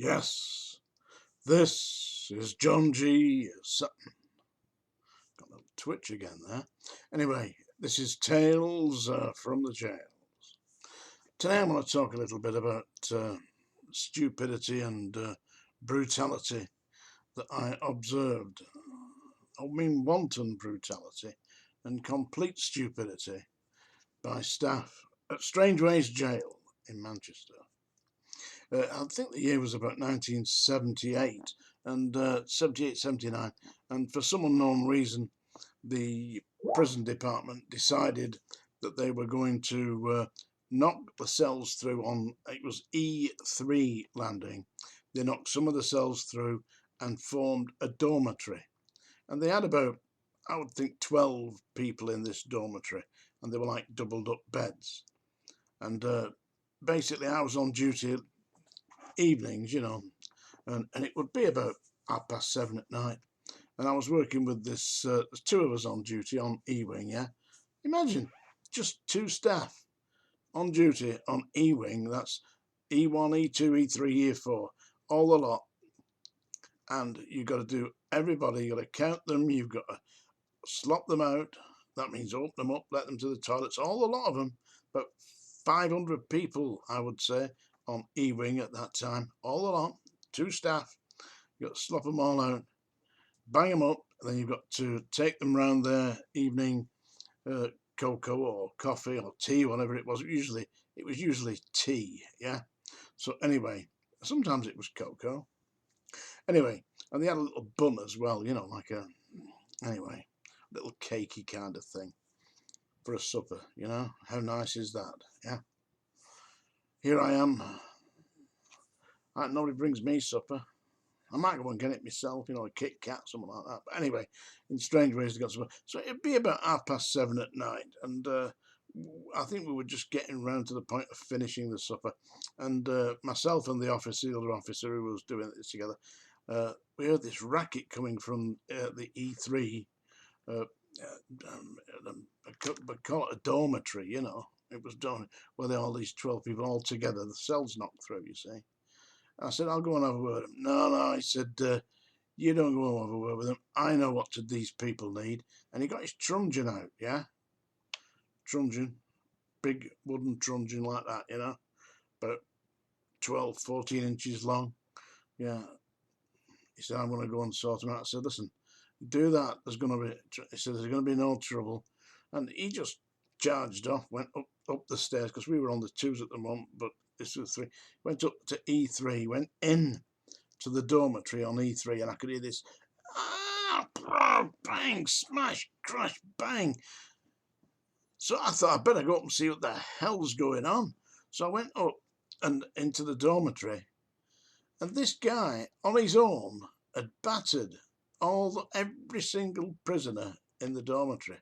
Yes, this is John G. Sutton. Got a little twitch again there. Anyway, this is Tales from the Jails. Today I'm going to talk a little bit about stupidity and brutality that I observed. I mean wanton brutality and complete stupidity by staff at Strangeways Jail in Manchester. I think the year was about 1978 and 78, 79, and for some unknown reason, the prison department decided that they were going to knock the cells through on, it was E3 landing. They knocked some of the cells through and formed a dormitory. And they had about, I would think, 12 people in this dormitory, and they were like doubled up beds. And basically I was on duty evenings, and it would be about 7:30 at night. And I was working with this, there's two of us on duty on E-Wing, yeah? Imagine, just two staff on duty on E-Wing, that's E1, E2, E3, E4, all the lot. And you've got to do everybody, you've got to count them, you've got to slop them out, that means open them up, let them to the toilets, all a lot of them, but 500 people, I would say, on E-Wing at that time, all a lot, two staff, you've got to slop them all out, bang them up, and then you've got to take them round their evening cocoa or coffee or tea, whatever it was. It was usually tea, yeah. So anyway, sometimes it was cocoa. Anyway, and they had a little bun as well, like a little cakey kind of thing for a supper. How nice is that? Yeah. Here I am. Nobody brings me supper. I might go and get it myself, a Kit Kat, something like that. But anyway, in Strangeways, they got some. So it'd be about 7:30 at night, and I think we were just getting round to the point of finishing the supper. And myself and the other officer who was doing this together, we heard this racket coming from the E3. We call it a dormitory, It was done where all these 12 people all together, the cells knocked through, you see. I said, I'll go and have a word with him. No, he said, you don't go and have a word with them. I know what these people need. And he got his truncheon out, yeah? Truncheon. Big wooden truncheon like that, about 12, 14 inches long. Yeah. He said, I'm going to go and sort them out. I said, listen, do that. He said, there's going to be no trouble. And he just charged off, went up the stairs, because we were on the twos at the moment, but this was three. Went up to E3, went in to the dormitory on E3, and I could hear this bang, smash, crash, bang. So I thought I'd better go up and see what the hell's going on. So I went up and into the dormitory, and this guy on his own had battered every single prisoner in the dormitory.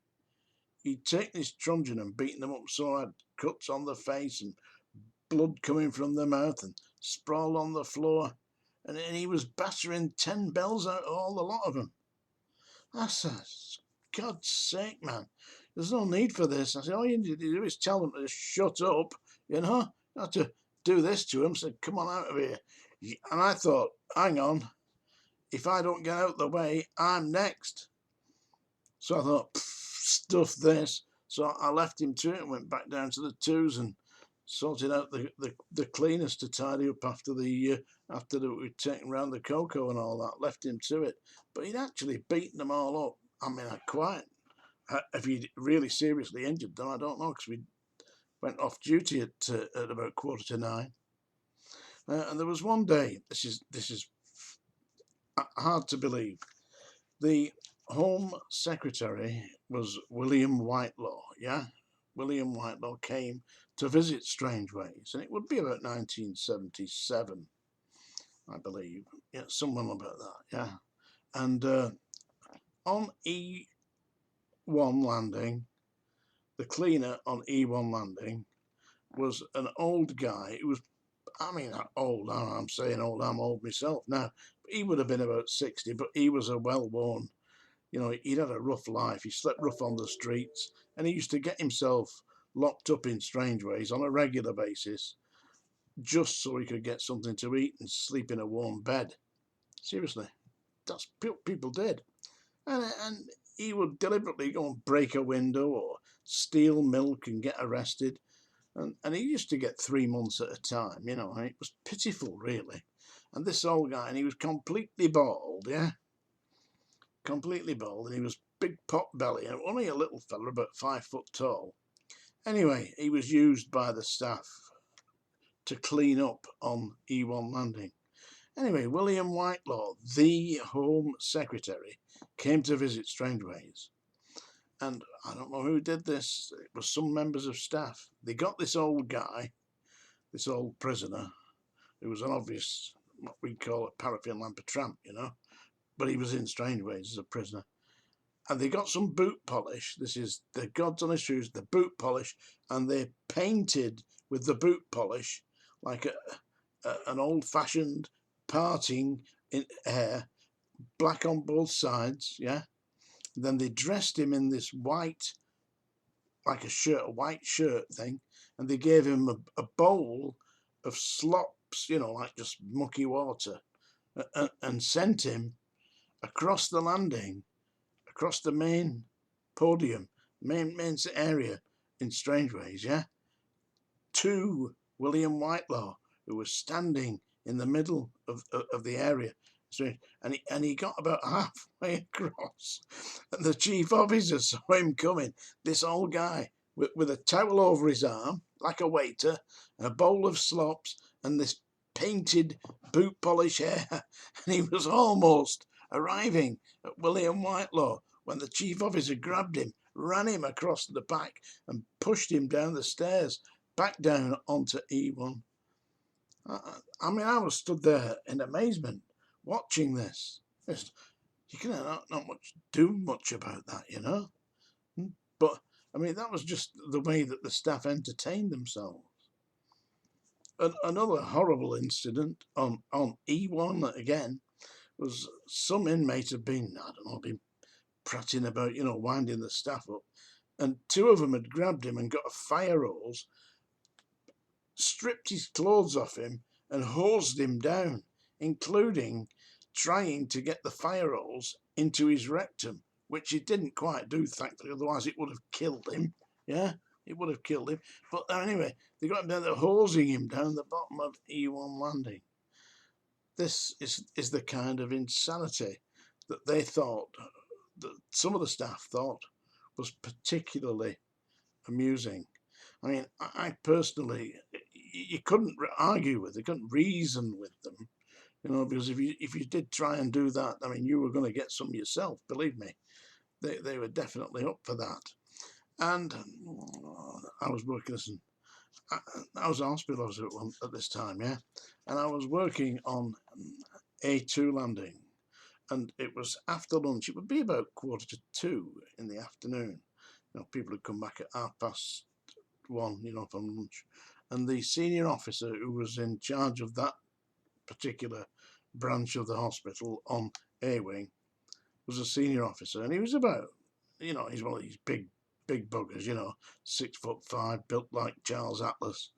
He'd taken his truncheon and beaten them up so I had cuts on the face and blood coming from the mouth and sprawled on the floor, and he was battering 10 bells out of all the lot of them. I said, God's sake, man, there's no need for this. I said, all you need to do is tell them to shut up, not to do this to them. I said, come on out of here. And I thought, hang on, if I don't get out the way, I'm next. So I thought, stuff this. So I left him to it and went back down to the twos and sorted out the cleaners to tidy up after we'd taken round the cocoa and all that. Left him to it, but he'd actually beaten them all up. I mean, if he'd really seriously injured them, I don't know, because we went off duty at about 9:15. And there was one day. This is hard to believe. The Home Secretary was William Whitelaw. Yeah, William Whitelaw came to visit Strangeways, and it would be about 1977, I believe. Yeah, someone about that, yeah. And on E1 landing, the cleaner on E1 landing was an old guy. It was, old, I'm saying old, I'm old myself now. He would have been about 60, but he was a well-worn, he'd had a rough life. He slept rough on the streets, and he used to get himself locked up in Strangeways on a regular basis just so he could get something to eat and sleep in a warm bed. Seriously, that's what people did. And he would deliberately go and break a window or steal milk and get arrested. And he used to get 3 months at a time, you know, and it was pitiful, really. And this old guy, and he was completely bald, yeah? Completely bald, and he was big pot belly, and only a little fella, about 5 foot tall. Anyway, he was used by the staff to clean up on E1 landing. Anyway, William Whitelaw, the Home Secretary, came to visit Strangeways. And I don't know who did this. It was some members of staff. They got this old guy, this old prisoner, who was an obvious, what we call a paraffin lamp, a tramp, you know. But he was in Strangeways as a prisoner. And they got some boot polish. This is the God's honest shoes, the boot polish, and they painted with the boot polish like an old-fashioned parting in hair, black on both sides, yeah. Then they dressed him in this white, like a shirt, a white shirt thing, and they gave him a bowl of slops, you know, like just mucky water, and sent him across the landing, across the main podium, main area in Strangeways, yeah, to William Whitelaw, who was standing in the middle of the area. And he got about halfway across, and the chief officer saw him coming. This old guy with a towel over his arm, like a waiter, and a bowl of slops, and this painted boot polish hair, and he was almost arriving at William Whitelaw when the chief officer grabbed him, ran him across the back, and pushed him down the stairs, back down onto E1. I mean, I was stood there in amazement, watching this. You can not do much about that, you know. But I mean, that was just the way that the staff entertained themselves. Another horrible incident on E1 again was some inmate had been, I don't know, been prattling about, you know, winding the staff up, and two of them had grabbed him and got a fire hose, stripped his clothes off him, and hosed him down, including trying to get the fire hose into his rectum, which he didn't quite do, thankfully, otherwise it would have killed him. Yeah, it would have killed him. But anyway, they got him down there, hosing him down the bottom of E1 landing. This is the kind of insanity that they thought, that some of the staff thought was particularly amusing. I mean, I personally, you couldn't argue with them, you couldn't reason with them, you know, because if you did try and do that, I mean, you were going to get some yourself, believe me. They were definitely up for that. And I was working, listen, I was a hospital officer at this time, yeah, and I was working on A2 landing, and it was after lunch. It would be about 1:45 in the afternoon. You know, people had come back at 1:30, you know, from lunch, and the senior officer who was in charge of that particular branch of the hospital on A wing was a senior officer, and he was about, you know, he's one of these big buggers, you know, 6'5", built like Charles Atlas,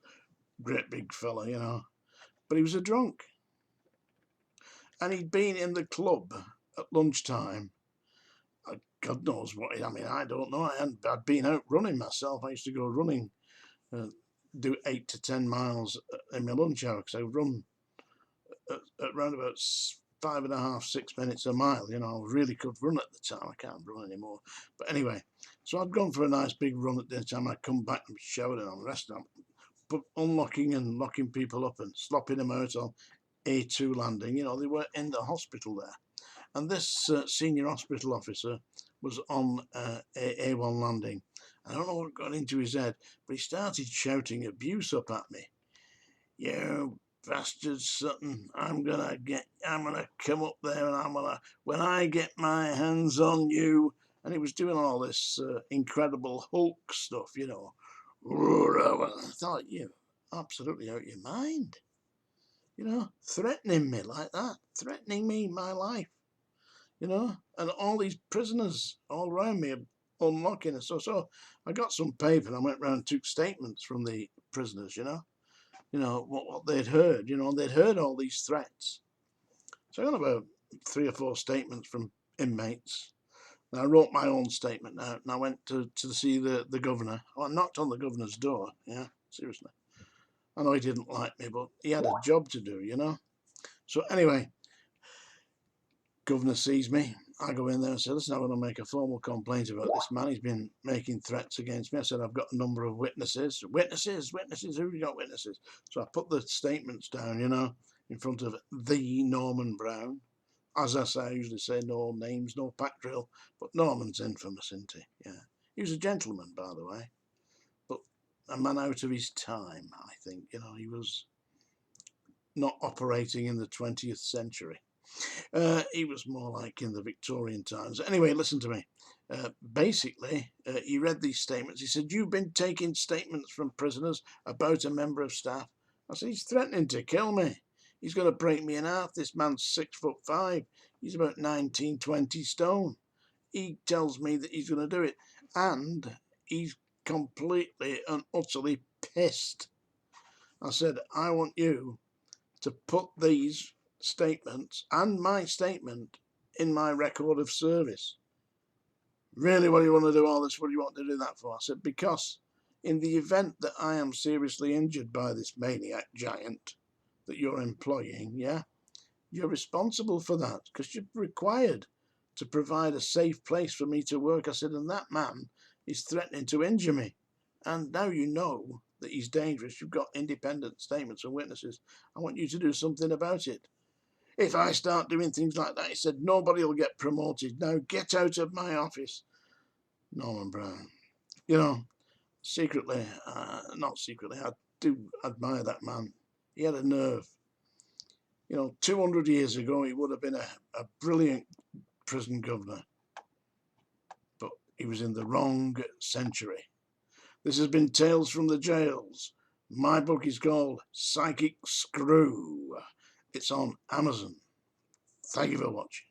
great big fella, you know, but he was a drunk, and he'd been in the club at lunchtime. God knows what. I mean, I don't know. I'd been out running myself. I used to go running, do 8 to 10 miles in my lunch hour, because I would run at around about 5.5, 6 minutes a mile. You know, I really could run at the time. I can't run anymore. But anyway, so I'd gone for a nice big run at dinner time. I'd come back and showered and I'm resting. But unlocking and locking people up and slopping them out on A2 landing. You know, they were in the hospital there. And this senior hospital officer was on A1 landing. I don't know what got into his head, but he started shouting abuse up at me. You bastard Sutton, I'm gonna come up there and when I get my hands on you. And he was doing all this incredible Hulk stuff, you know. I thought, you absolutely out of your mind. You know, threatening me like that, threatening me, my life. You know, and all these prisoners all around me are unlocking. So I got some paper and I went round and took statements from the prisoners, you know. you know, what they'd heard. You know, they'd heard all these threats. So I got about 3 or 4 statements from inmates. And I wrote my own statement out, and I went to see the governor. I knocked on the governor's door. Yeah, seriously. I know he didn't like me, but he had a job to do, you know. So anyway, governor sees me. I go in there and say, listen, I want to make a formal complaint about this man. He's been making threats against me. I said, I've got a number of witnesses. Witnesses? Who've you got witnesses? So I put the statements down, you know, in front of the Norman Brown. As I say, I usually say no names, no pack drill, but Norman's infamous, isn't he? Yeah. He was a gentleman, by the way, but a man out of his time, I think. You know, he was not operating in the 20th century. He was more like in the Victorian times. Anyway, listen to me. Basically, he read these statements. He said, you've been taking statements from prisoners about a member of staff. I said, he's threatening to kill me. He's going to break me in half. This man's 6'5". He's about 19, 20 stone. He tells me that he's going to do it. And he's completely and utterly pissed. I said, I want you to put these statements and my statement in my record of service. Really, what do you want to do all this? What do you want to do that for? I said, because in the event that I am seriously injured by this maniac giant that you're employing, yeah, you're responsible for that because you're required to provide a safe place for me to work. I said, and that man is threatening to injure me. And now you know that he's dangerous. You've got independent statements and witnesses. I want you to do something about it. If I start doing things like that, he said, nobody will get promoted. Now get out of my office. Norman Brown. You know, secretly, not secretly, I do admire that man. He had a nerve. You know, 200 years ago, he would have been a brilliant prison governor. But he was in the wrong century. This has been Tales from the Jails. My book is called Psychic Screw. It's on Amazon. Thank you for watching.